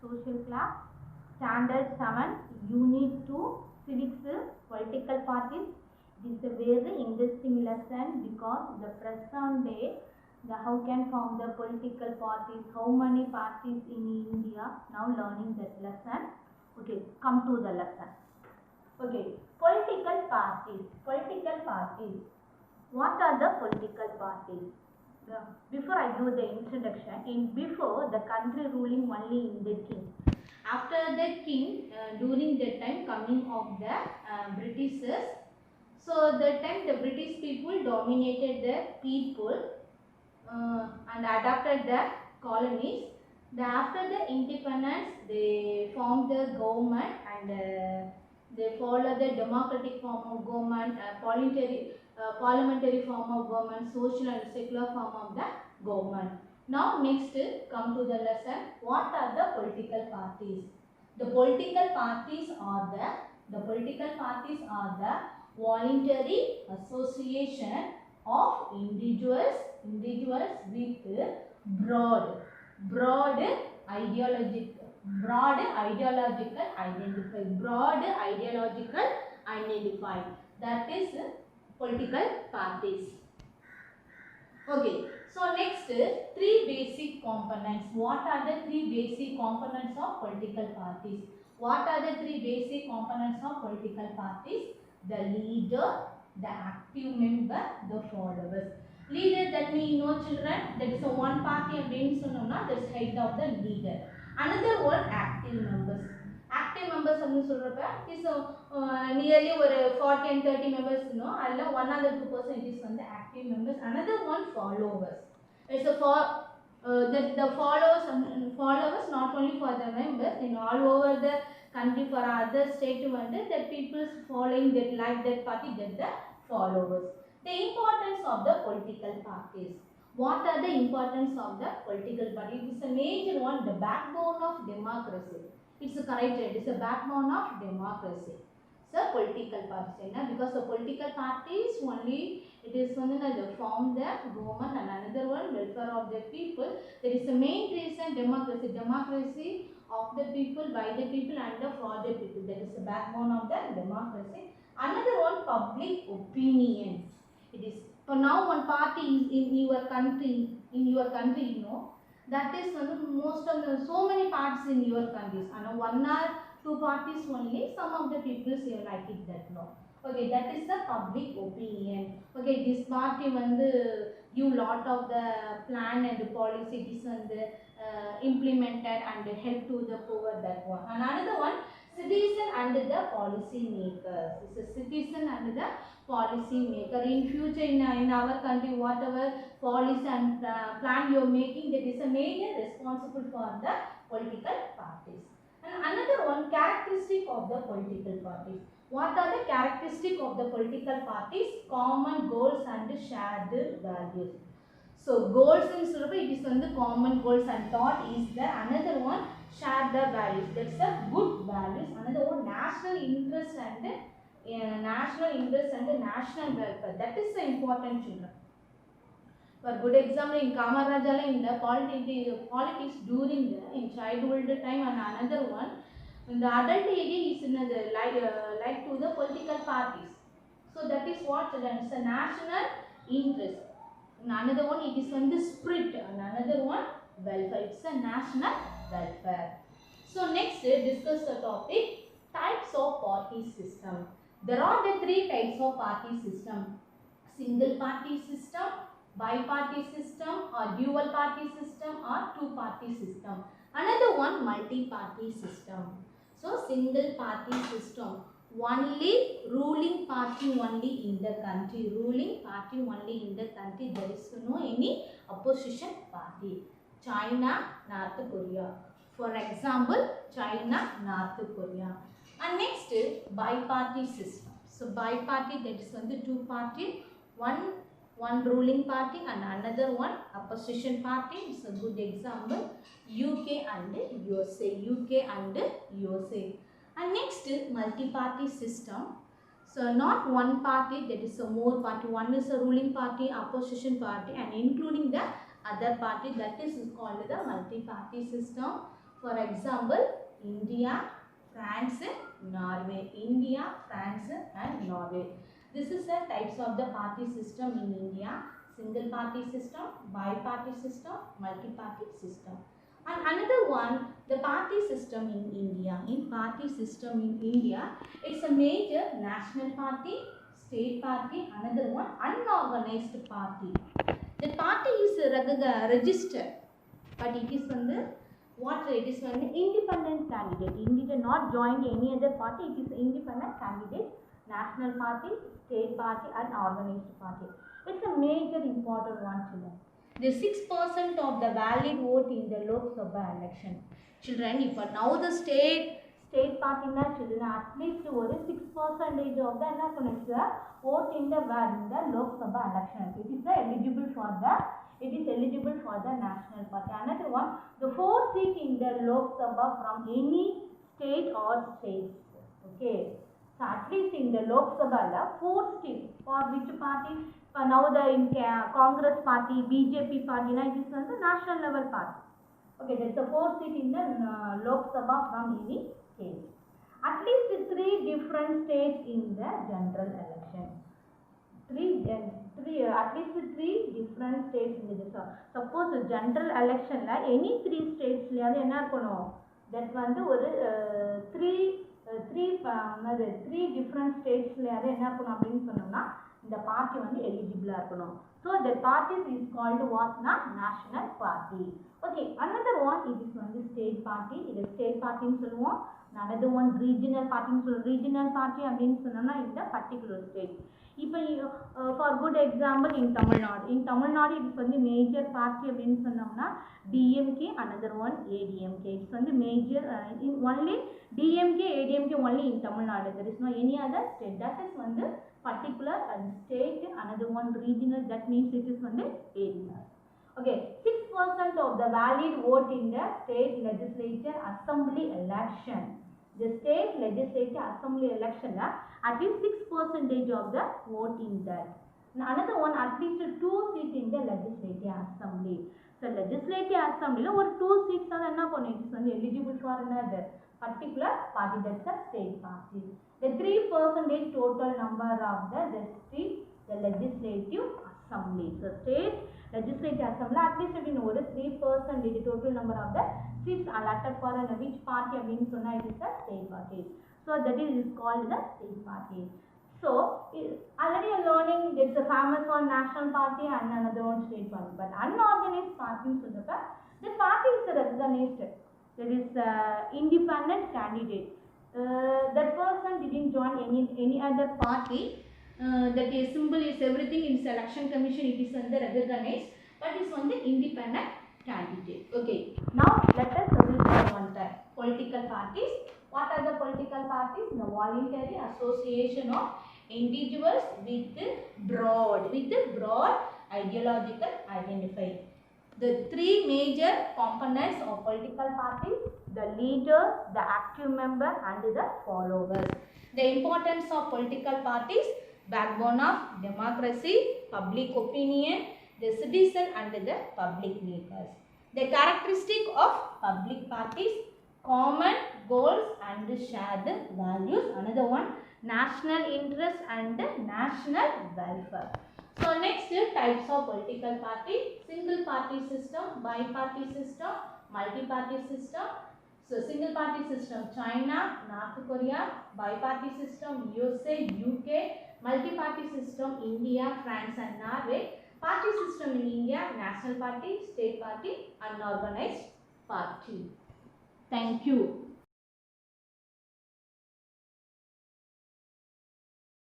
social class, standard 7, unit 2, civics, political parties. This is a very interesting lesson because the present day, the how can form the political parties, how many parties in India, now learning that lesson. Okay, come to the lesson. Okay, political parties. Political parties. What are the political parties? Before I give the introduction, before the country ruling only in the king. After the king, during that time coming of the Britishers, so that time the British people dominated the people and adopted the colonies. After the independence, they formed the government and they followed the democratic form of government, parliamentary form of government, social and secular form of the government. Now next come to the lesson. What are the political parties? The political parties are the voluntary association of individuals with broad ideological identify. That is political parties. Okay, so next three basic components. What are the three basic components of political parties? What are the three basic components of political parties? The leader, the active member, the followers. Leader, that means children, that is a one party அப்படின்னு சொன்னோம்னா that is head of the leader. Another one active members. Active members அப்படின்னு சொல்றப்ப is nearly ஒரு 40 and 30 members அதுல 1 or 2% it is வந்து active members. Another one followers. It's a the followers not only for the members in all over the country for other state வந்து the people following that like that party that the followers. The importance of the political parties. What are the importance of the political party? It is a major one, the backbone of democracy. It's a correct, it is a backbone of democracy. So political parties, because the political parties only it is one that form the government and another one welfare of the people. There is a main reason democracy of the people, by the people and for the people. That is the backbone of the democracy. Another one, public opinion. It is for now one party is in your country, that is most of the so many parties in your countries, and one or two parties only, some of the people say like it that no. Okay, that is the public opinion. Okay, this party give lot of the plan and policies and implemented and help to the poor, that one. And another one, citizen and the policy makers. It's a citizen and the policy maker. In future in our country, whatever policy and plan you are making, that is a major responsible for the political parties. And another one, characteristic of the political parties. What are the characteristic of the political parties? Common goals and shared values. So goals in Surabhi, it is on the common goals and thought is there. Another one, share the values. That's a good values. Another one, national interest and national welfare. That is the important, children. For good example, in Kamarajala, in the politics during in childhood time, and another one, in the adult age is another like to the political parties. So that is what it's a national interest. And another one, it is on the spirit, and another one, welfare. It's a national welfare. So next, discuss the topic, types of party system. There are the three types of party system: single party system, bi-party system, or dual party system, or two-party system. Another one, multi-party system. So single party system, only ruling party only in the country. There is no any opposition party. China, North Korea. For example, China, North Korea. And next, bi-party system. So bi-party, that is on the two party, one ruling party and another one opposition party. It's a good example, UK and USA. And next, multi-party system. So not one party, that is a more party. One is a ruling party, opposition party, and including the other party, that is called the multi-party system. For example, India, France, Norway. India, France, and Norway. This is the types of the party system in India. Single party system, bi-party system, multi-party system. And another one, the party system in India. In party system in India, it's a major national party, state party, another one unorganized party. The party is registered, but it is from the what it is from the independent candidate. It did not join any other party. It is independent candidate, national party, state party, and organized party. It's a major important one, children. The 6% of the valid vote in the Lok Sabha election. Children, if now the state party na children at least over 6% of the vote in the Lok Sabha election. It is eligible for the national party. Another one, the 4 seat in the Lok Sabha from any state or states. Okay. So at least in the Lok Sabha, 4 states. For which party? Now the Congress party, BJP party, it is the national level party. Okay, that's the 4 seat in the Lok Sabha from any state. At least 3 different states in the general election. At least 3 different states in the suppose the general election la any 3 states la enna irukonom that vandu oru 3 different states la enna irukonom appdi sonnona the party vandu eligible irukonom. So the party is called what na national party. Okay, another one it is vandu state party. It is state party nu solluvom. Another one regional party nu solluvom. Regional party appdi sonnona in the particular state. For good example in Tamil Nadu. In Tamil Nadu it is one the major party appdi sonnamna DMK, another one ADMK. It is one the major only DMK, ADMK only in Tamil Nadu. There is no any other state. That is one the particular state. Another one regional. That means it is one the area. Okay, 6% of the valid vote in the state legislature assembly election. The state legislature assembly election at least 6% of the vote in that. And another one, at least 2 seats in the legislative assembly. So legislative assembly or 2 seats are eligible for another particular party, that's the state party. The 3% total number of the seats, the legislative assembly. So state legislative assembly at least 3% the total number of the seats allotted for which party it is the state party. So that is called the state party. So already learning there is a famous one national party and another one state party. But unorganized party the party is recognized. There is independent candidate. That person didn't join any other party. That is symbol is everything in selection commission. It is under recognized, but it's on the independent candidate. Okay. Now let us read one time. Political parties. What are the political parties? The voluntary association of individuals with broad ideological identity. The 3 major components of political parties: the leader, the active member, and the followers. The importance of political parties: backbone of democracy, public opinion, the citizen, and the public makers. The characteristic of public parties: common goals and shared values. Another one, national interest and national welfare. So next, types of political party: single party system, bi-party system, multi-party system. So single party system China, North Korea; bi-party system USA, UK; multi-party system India, France, and Norway. Party system in India: national party, state party, unorganized party. Thank you.